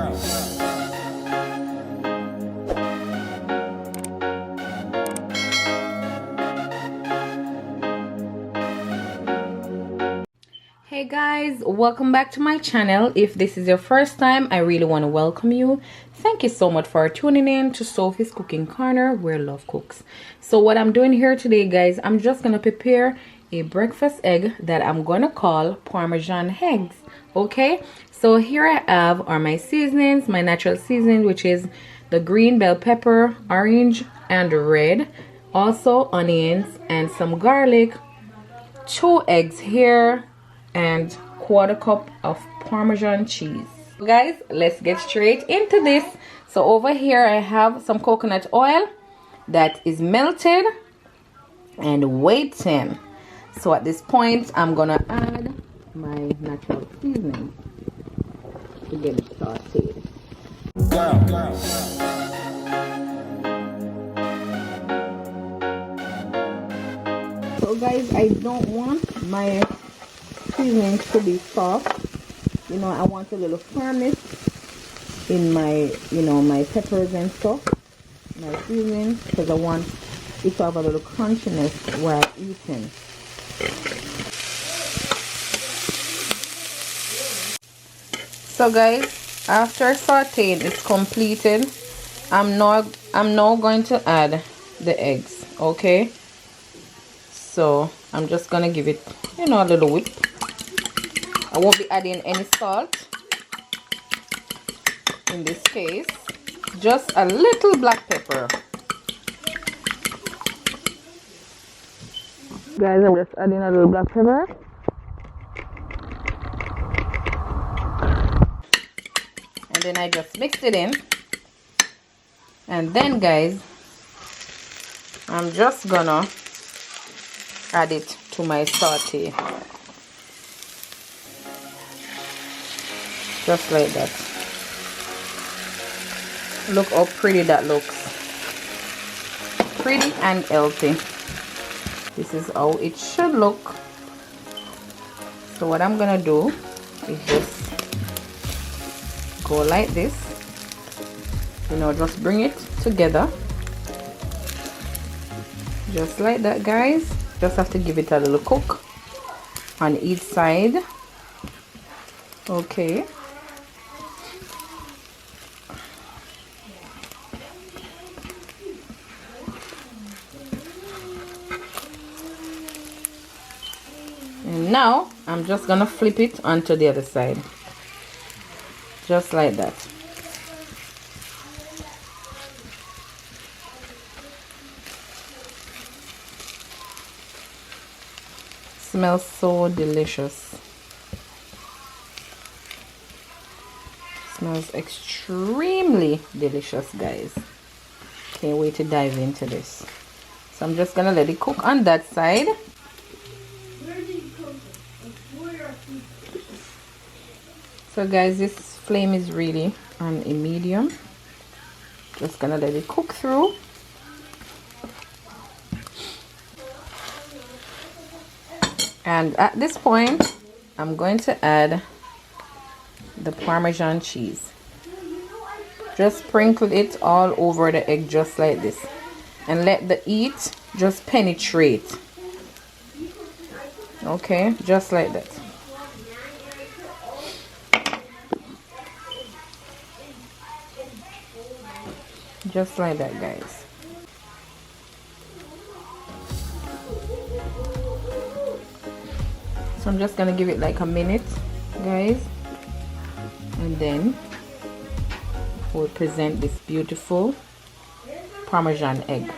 Hey guys, welcome back to my channel. If this is your first time, I really want to welcome you. Thank you so much for tuning in to Sophie's Cooking Corner, where love cooks. So what I'm doing here today, guys, I'm just gonna prepare a breakfast egg that I'm gonna call Parmesan eggs. Okay, so here I have are my seasonings, my natural seasoning, which is the green bell pepper, orange and red, also onions and some garlic, 2 eggs here, and 1/4 cup of Parmesan cheese. Guys, let's get straight into this. So over here I have some coconut oil that is melted and waiting. So at this point I'm gonna add my natural seasoning to get it sauteed. So guys, I don't want my seasoning to be soft. You know, I want a little firmness in my, my peppers and stuff, my seasoning, because I want it to have a little crunchiness while eating. So guys, after sauteing is completed, I'm now going to add the eggs. Okay, so I'm just gonna give it, a little whip. I won't be adding any salt in this case, just a little black pepper. Guys, I'm just adding a little black pepper. And then I just mixed it in. And then guys, I'm just gonna add it to my saute. Just like that. Look how pretty that looks. Pretty and healthy. This is how it should look. So what I'm gonna do is just go like this. Just bring it together. Just like that, guys. Just have to give it a little cook on each side. Okay. And now I'm just gonna flip it onto the other side, just like that. Smells so delicious. Smells extremely delicious, guys. Can't wait to dive into this. So I'm just gonna let it cook on that side. So guys, this flame is really on a medium. Just gonna let it cook through. And at this point, I'm going to add the Parmesan cheese. Just sprinkle it all over the egg just like this. And let the heat just penetrate. Okay, just like that. Just like that, guys. So I'm just gonna give it like a minute, guys, and then we'll present this beautiful Parmesan egg.